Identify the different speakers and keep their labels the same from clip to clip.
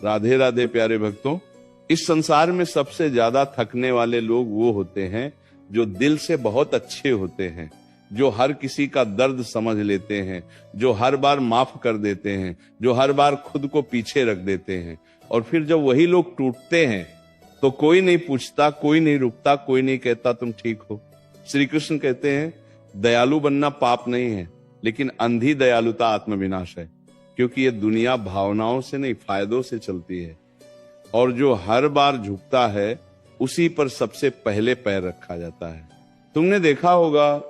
Speaker 1: राधे राधे प्यारे भक्तों। इस संसार में सबसे ज्यादा थकने वाले लोग वो होते हैं जो दिल से बहुत अच्छे होते हैं, जो हर किसी का दर्द समझ लेते हैं, जो हर बार माफ कर देते हैं, जो हर बार खुद को पीछे रख देते हैं। और फिर जब वही लोग टूटते हैं तो कोई नहीं पूछता, कोई नहीं रुकता, कोई नहीं कहता तुम ठीक हो। श्री कृष्ण कहते हैं दयालु बनना पाप नहीं है, लेकिन अंधी दयालुता आत्मविनाश है, क्योंकि ये दुनिया भावनाओं से नहीं फायदों से चलती है। और जो हर बार झुकता है उसी पर सबसे पहले पैर रखा जाता है। तुमने देखा होगा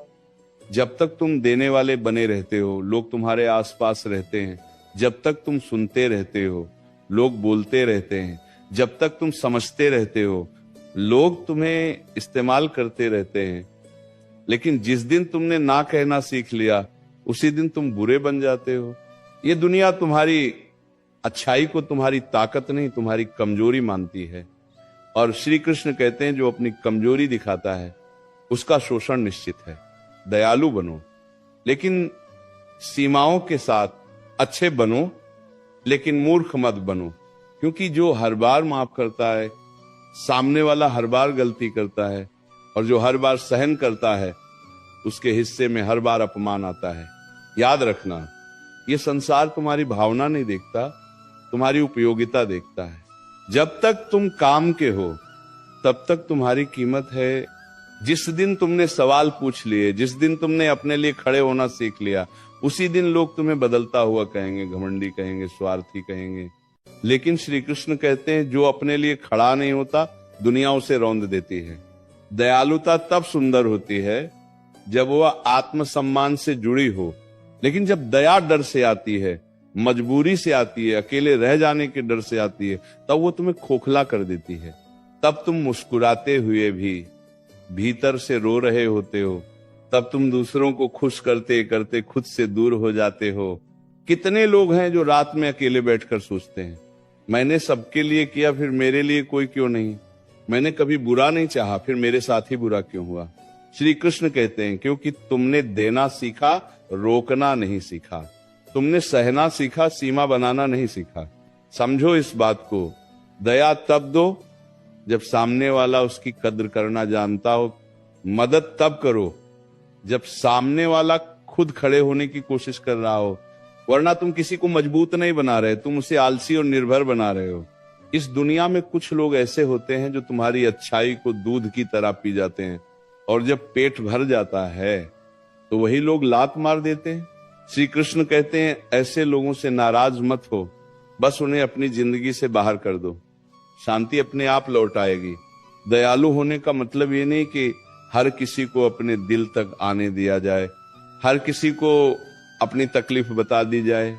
Speaker 1: जब तक तुम देने वाले बने रहते हो, लोग तुम्हारे आसपास रहते हैं। जब तक तुम सुनते रहते हो, लोग बोलते रहते हैं। जब तक तुम समझते रहते हो, लोग तुम्हें इस्तेमाल करते रहते हैं। लेकिन जिस दिन तुमने ना कहना सीख लिया, उसी दिन तुम बुरे बन जाते हो। ये दुनिया तुम्हारी अच्छाई को तुम्हारी ताकत नहीं, तुम्हारी कमजोरी मानती है। और श्री कृष्ण कहते हैं जो अपनी कमजोरी दिखाता है उसका शोषण निश्चित है। दयालु बनो, लेकिन सीमाओं के साथ। अच्छे बनो, लेकिन मूर्ख मत बनो, क्योंकि जो हर बार माफ करता है, सामने वाला हर बार गलती करता है, और जो हर बार सहन करता है उसके हिस्से में हर बार अपमान आता है। याद रखना, ये संसार तुम्हारी भावना नहीं देखता, तुम्हारी उपयोगिता देखता है। जब तक तुम काम के हो तब तक तुम्हारी कीमत है। जिस दिन तुमने सवाल पूछ लिए, जिस दिन तुमने अपने लिए खड़े होना सीख लिया, उसी दिन लोग तुम्हें बदलता हुआ कहेंगे, घमंडी कहेंगे, स्वार्थी कहेंगे। लेकिन श्री कृष्ण कहते हैं जो अपने लिए खड़ा नहीं होता दुनिया उसे रौंद देती है। दयालुता तब सुंदर होती है जब वह आत्मसम्मान से जुड़ी हो। लेकिन जब दया डर से आती है, मजबूरी से आती है, अकेले रह जाने के डर से आती है, तब वो तुम्हें खोखला कर देती है। तब तुम मुस्कुराते हुए भी भीतर से रो रहे होते हो। तब तुम दूसरों को खुश करते करते खुद से दूर हो जाते हो। कितने लोग हैं जो रात में अकेले बैठकर सोचते हैं, मैंने सबके लिए किया, फिर मेरे लिए कोई क्यों नहीं? मैंने कभी बुरा नहीं चाहा, फिर मेरे साथ ही बुरा क्यों हुआ? श्री कृष्ण कहते हैं क्योंकि तुमने देना सीखा, रोकना नहीं सीखा। तुमने सहना सीखा, सीमा बनाना नहीं सीखा। समझो इस बात को। दया तब दो जब सामने वाला उसकी कद्र करना जानता हो। मदद तब करो जब सामने वाला खुद खड़े होने की कोशिश कर रहा हो, वरना तुम किसी को मजबूत नहीं बना रहे, तुम उसे आलसी और निर्भर बना रहे हो। इस दुनिया में कुछ लोग ऐसे होते हैं जो तुम्हारी अच्छाई को दूध की तरह पी जाते हैं, और जब पेट भर जाता है तो वही लोग लात मार देते हैं। श्री कृष्ण कहते हैं ऐसे लोगों से नाराज मत हो, बस उन्हें अपनी जिंदगी से बाहर कर दो, शांति अपने आप लौट आएगी। दयालु होने का मतलब ये नहीं कि हर किसी को अपने दिल तक आने दिया जाए, हर किसी को अपनी तकलीफ बता दी जाए,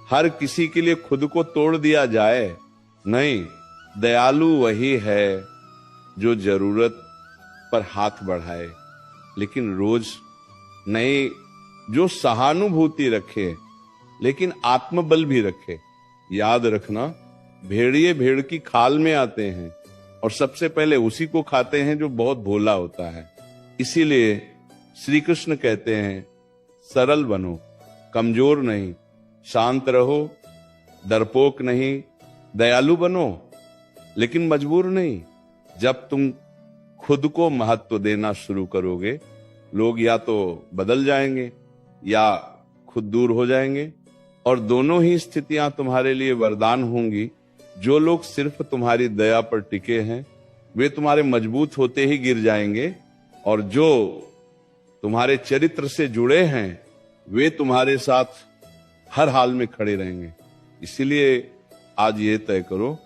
Speaker 1: हर किसी के लिए खुद को तोड़ दिया जाए। नहीं, दयालु वही है जो जरूरत पर हाथ बढ़ाए, लेकिन रोज नहीं, जो सहानुभूति रखे लेकिन आत्मबल भी रखे। याद रखना, भेड़िए भेड़ की खाल में आते हैं और सबसे पहले उसी को खाते हैं जो बहुत भोला होता है। इसीलिए श्री कृष्ण कहते हैं सरल बनो, कमजोर नहीं, शांत रहो, डरपोक नहीं, दयालु बनो, लेकिन मजबूर नहीं। जब तुम खुद को महत्व देना शुरू करोगे, लोग या तो बदल जाएंगे या खुद दूर हो जाएंगे, और दोनों ही स्थितियां तुम्हारे लिए वरदान होंगी। जो लोग सिर्फ तुम्हारी दया पर टिके हैं वे तुम्हारे मजबूत होते ही गिर जाएंगे, और जो तुम्हारे चरित्र से जुड़े हैं वे तुम्हारे साथ हर हाल में खड़े रहेंगे। इसीलिए आज ये तय करो,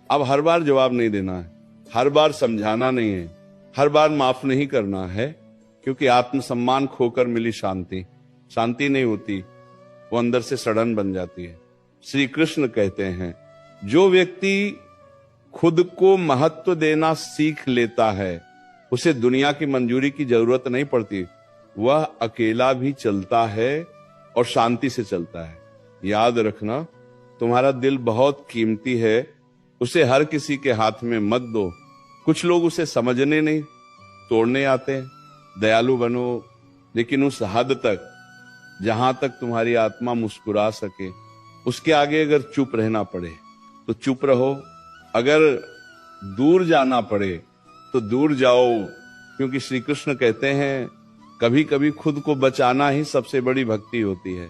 Speaker 1: अब हर बार जवाब नहीं देना है, हर बार समझाना नहीं है, हर बार माफ नहीं करना है, क्योंकि आत्मसम्मान खोकर मिली शांति शांति नहीं होती, वो अंदर से सड़न बन जाती है। श्री कृष्ण कहते हैं जो व्यक्ति खुद को महत्व देना सीख लेता है उसे दुनिया की मंजूरी की जरूरत नहीं पड़ती, वह अकेला भी चलता है और शांति से चलता है। याद रखना, तुम्हारा दिल बहुत कीमती है, उसे हर किसी के हाथ में मत दो। कुछ लोग उसे समझने नहीं, तोड़ने आते हैं। दयालु बनो, लेकिन उस हद तक जहां तक तुम्हारी आत्मा मुस्कुरा सके, उसके आगे अगर चुप रहना पड़े तो चुप रहो, अगर दूर जाना पड़े तो दूर जाओ, क्योंकि श्री कृष्ण कहते हैं कभी कभी खुद को बचाना ही सबसे बड़ी भक्ति होती है।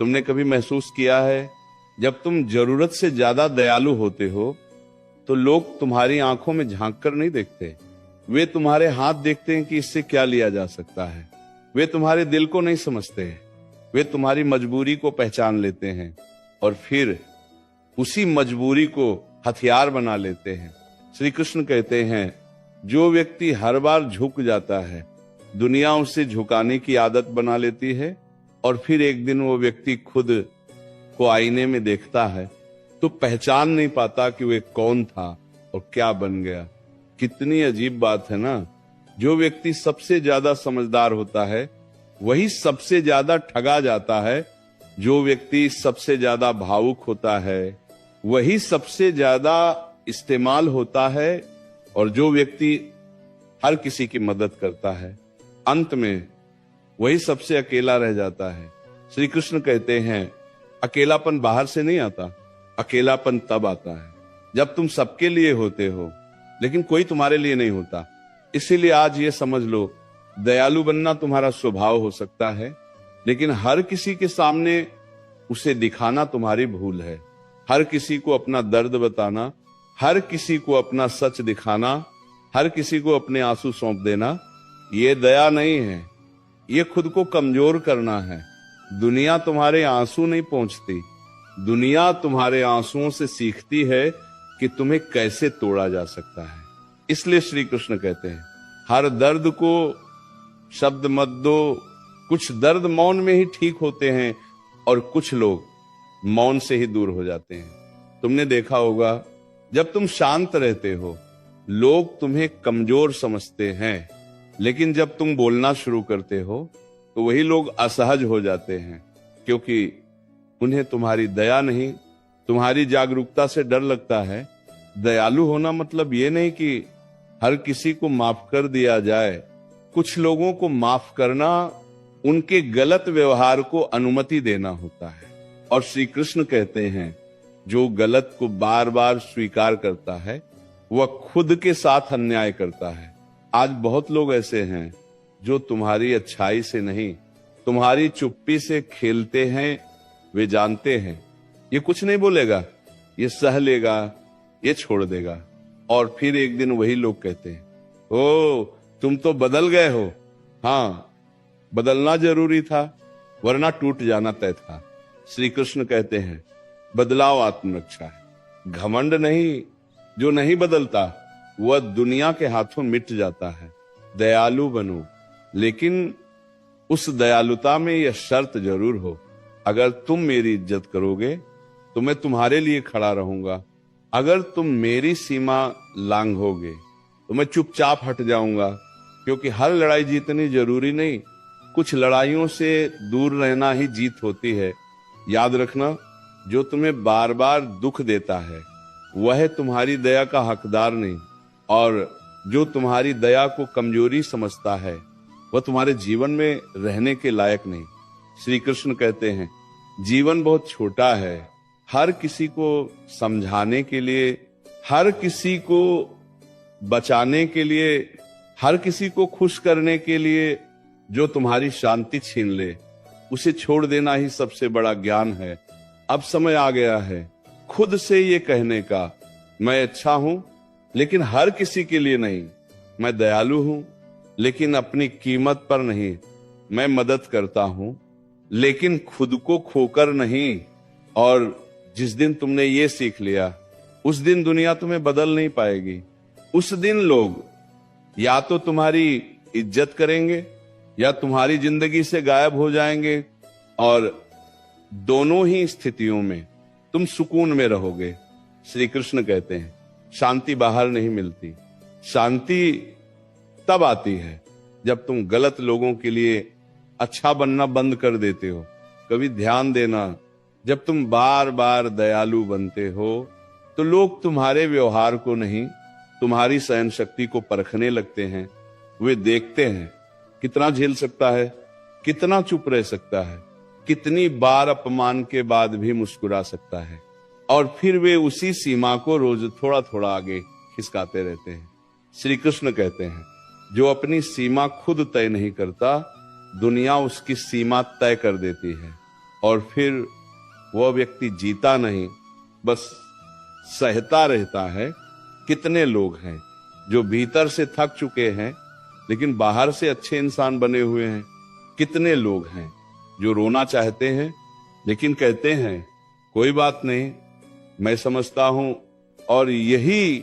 Speaker 1: तुमने कभी महसूस किया है जब तुम जरूरत से ज्यादा दयालु होते हो तो लोग तुम्हारी आंखों में झांक कर नहीं देखते, वे तुम्हारे हाथ देखते हैं कि इससे क्या लिया जा सकता है। वे तुम्हारे दिल को नहीं समझते, वे तुम्हारी मजबूरी को पहचान लेते हैं और फिर उसी मजबूरी को हथियार बना लेते हैं। श्री कृष्ण कहते हैं जो व्यक्ति हर बार झुक जाता है, दुनिया उसे झुकाने की आदत बना लेती है और फिर एक दिन वो व्यक्ति खुद को आईने में देखता है तो पहचान नहीं पाता कि वे कौन था और क्या बन गया। कितनी अजीब बात है ना। जो व्यक्ति सबसे ज्यादा समझदार होता है वही सबसे ज्यादा ठगा जाता है, जो व्यक्ति सबसे ज्यादा भावुक होता है वही सबसे ज्यादा इस्तेमाल होता है और जो व्यक्ति हर किसी की मदद करता है अंत में वही सबसे अकेला रह जाता है। श्री कृष्ण कहते हैं अकेलापन बाहर से नहीं आता, अकेलापन तब आता है जब तुम सबके लिए होते हो लेकिन कोई तुम्हारे लिए नहीं होता। इसीलिए आज ये समझ लो, दयालु बनना तुम्हारा स्वभाव हो सकता है लेकिन हर किसी के सामने उसे दिखाना तुम्हारी भूल है। हर किसी को अपना दर्द बताना, हर किसी को अपना सच दिखाना, हर किसी को अपने आंसू सौंप देना, ये दया नहीं है, ये खुद को कमजोर करना है। दुनिया तुम्हारे आंसू नहीं पहुंचती, दुनिया तुम्हारे आंसुओं से सीखती है कि तुम्हें कैसे तोड़ा जा सकता है। इसलिए श्री कृष्ण कहते हैं हर दर्द को शब्द मत दो। कुछ दर्द मौन में ही ठीक होते हैं और कुछ लोग मौन से ही दूर हो जाते हैं। तुमने देखा होगा जब तुम शांत रहते हो लोग तुम्हें कमजोर समझते हैं, लेकिन जब तुम बोलना शुरू करते हो तो वही लोग असहज हो जाते हैं, क्योंकि उन्हें तुम्हारी दया नहीं, तुम्हारी जागरूकता से डर लगता है। दयालु होना मतलब ये नहीं कि हर किसी को माफ कर दिया जाए। कुछ लोगों को माफ करना उनके गलत व्यवहार को अनुमति देना होता है। और श्री कृष्ण कहते हैं जो गलत को बार बार स्वीकार करता है वह खुद के साथ अन्याय करता है। आज बहुत लोग ऐसे हैं जो तुम्हारी अच्छाई से नहीं, तुम्हारी चुप्पी से खेलते हैं। वे जानते हैं ये कुछ नहीं बोलेगा, ये सह लेगा, ये छोड़ देगा, और फिर एक दिन वही लोग कहते हैं ओ तुम तो बदल गए हो। हाँ, बदलना जरूरी था वरना टूट जाना तय था। श्री कृष्ण कहते हैं बदलाव आत्मरक्षा है, घमंड नहीं। जो नहीं बदलता वह दुनिया के हाथों मिट जाता है। दयालु बनो, लेकिन उस दयालुता में यह शर्त जरूर हो, अगर तुम मेरी इज्जत करोगे तो मैं तुम्हारे लिए खड़ा रहूंगा, अगर तुम मेरी सीमा लांघोगे तो मैं चुपचाप हट जाऊंगा। क्योंकि हर लड़ाई जीतनी जरूरी नहीं, कुछ लड़ाइयों से दूर रहना ही जीत होती है। याद रखना, जो तुम्हें बार बार दुख देता है वह तुम्हारी दया का हकदार नहीं, और जो तुम्हारी दया को कमजोरी समझता है वह तुम्हारे जीवन में रहने के लायक नहीं। श्री कृष्ण कहते हैं जीवन बहुत छोटा है, हर किसी को समझाने के लिए, हर किसी को बचाने के लिए, हर किसी को खुश करने के लिए जो तुम्हारी शांति छीन ले उसे छोड़ देना ही सबसे बड़ा ज्ञान है। अब समय आ गया है खुद से ये कहने का, मैं अच्छा हूं लेकिन हर किसी के लिए नहीं, मैं दयालु हूं लेकिन अपनी कीमत पर नहीं, मैं मदद करता हूं लेकिन खुद को खोकर नहीं। और जिस दिन तुमने ये सीख लिया उस दिन दुनिया तुम्हें बदल नहीं पाएगी। उस दिन लोग या तो तुम्हारी इज्जत करेंगे या तुम्हारी जिंदगी से गायब हो जाएंगे, और दोनों ही स्थितियों में तुम सुकून में रहोगे। श्री कृष्ण कहते हैं शांति बाहर नहीं मिलती, शांति तब आती है जब तुम गलत लोगों के लिए अच्छा बनना बंद कर देते हो। कभी ध्यान देना, जब तुम बार बार दयालु बनते हो तो लोग तुम्हारे व्यवहार को नहीं, तुम्हारी सहन शक्ति को परखने लगते हैं। वे देखते हैं कितना झेल सकता है, कितना चुप रह सकता है, कितनी बार अपमान के बाद भी मुस्कुरा सकता है। और फिर वे उसी सीमा को रोज थोड़ा थोड़ा आगे खिसकाते रहते हैं। श्री कृष्ण कहते हैं, जो अपनी सीमा खुद तय नहीं करता, दुनिया उसकी सीमा तय कर देती है, और फिर वह व्यक्ति जीता नहीं, बस सहता रहता है। कितने लोग हैं जो भीतर से थक चुके हैं लेकिन बाहर से अच्छे इंसान बने हुए हैं। कितने लोग हैं जो रोना चाहते हैं लेकिन कहते हैं कोई बात नहीं, मैं समझता हूं, और यही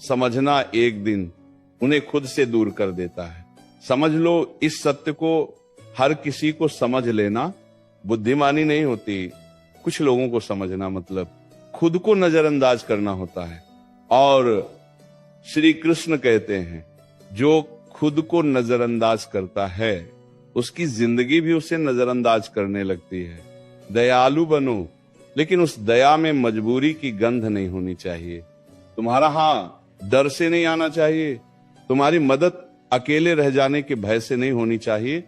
Speaker 1: समझना एक दिन उन्हें खुद से दूर कर देता है। समझ लो, इस सत्य को हर किसी को समझ लेना बुद्धिमानी नहीं होती। कुछ लोगों को समझना मतलब खुद को नजरअंदाज करना होता है। और श्री कृष्ण कहते हैं, जो खुद को नजरअंदाज करता है उसकी जिंदगी भी उसे नजरअंदाज करने लगती है। दयालु बनो, लेकिन उस दया में मजबूरी की गंध नहीं होनी चाहिए। तुम्हारा हां डर से नहीं आना चाहिए, तुम्हारी मदद अकेले रह जाने के भय से नहीं होनी चाहिए।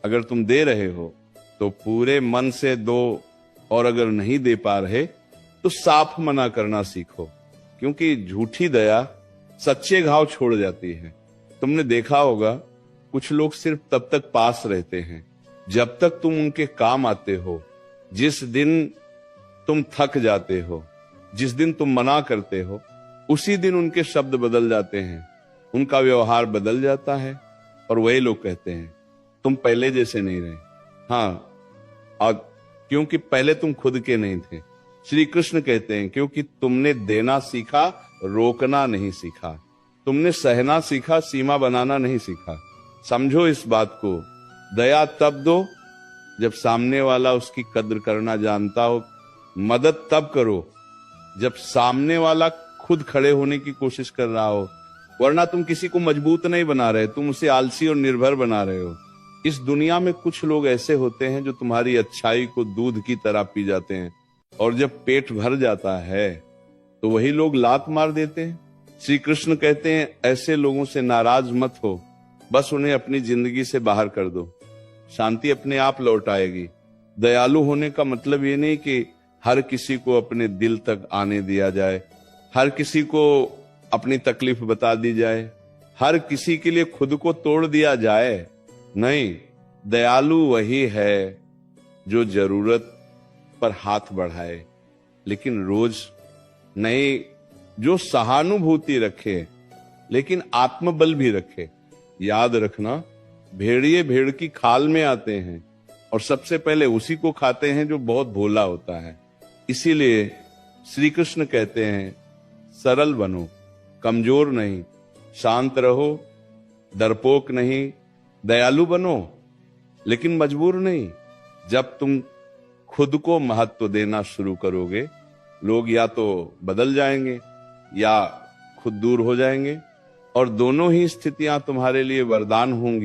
Speaker 1: अगर तुम दे रहे हो तो पूरे मन से दो, और अगर नहीं दे पा रहे तो साफ मना करना सीखो, क्योंकि झूठी दया सच्चे घाव छोड़ जाती है। तुमने देखा होगा, कुछ लोग सिर्फ तब तक पास रहते हैं जब तक तुम उनके काम आते हो। जिस दिन तुम थक जाते हो, जिस दिन तुम मना करते हो, उसी दिन उनके शब्द बदल जाते हैं, उनका व्यवहार बदल जाता है, और वही लोग कहते हैं तुम पहले जैसे नहीं रहे। हाँ, और क्योंकि पहले तुम खुद के नहीं थे। श्री कृष्ण कहते हैं, क्योंकि तुमने देना सीखा, रोकना नहीं सीखा। तुमने सहना सीखा, सीमा बनाना नहीं सीखा। समझो इस बात को, दया तब दो जब सामने वाला उसकी कद्र करना जानता हो। मदद तब करो जब सामने वाला खुद खड़े होने की कोशिश कर रहा हो, वरना तुम किसी को मजबूत नहीं बना रहे, तुम उसे आलसी और निर्भर बना रहे हो। इस दुनिया में कुछ लोग ऐसे होते हैं जो तुम्हारी अच्छाई को दूध की तरह पी जाते हैं, और जब पेट भर जाता है तो वही लोग लात मार देते हैं। श्री कृष्ण कहते हैं, ऐसे लोगों से नाराज मत हो, बस उन्हें अपनी जिंदगी से बाहर कर दो, शांति अपने आप लौट आएगी। दयालु होने का मतलब ये नहीं कि हर किसी को अपने दिल तक आने दिया जाए, हर किसी को अपनी तकलीफ बता दी जाए, हर किसी के लिए खुद को तोड़ दिया जाए। नहीं, दयालु वही है जो जरूरत पर हाथ बढ़ाए, लेकिन रोज नहीं, जो सहानुभूति रखे लेकिन आत्मबल भी रखे। याद रखना, भेड़िए भेड़ की खाल में आते हैं और सबसे पहले उसी को खाते हैं जो बहुत भोला होता है। इसीलिए श्री कृष्ण कहते हैं, सरल बनो, कमजोर नहीं, शांत रहो, डरपोक नहीं, दयालु बनो, लेकिन मजबूर नहीं। जब तुम खुद को महत्व देना शुरू करोगे, लोग या तो बदल जाएंगे या खुद दूर हो जाएंगे, और दोनों ही स्थितियां तुम्हारे लिए वरदान होंगी।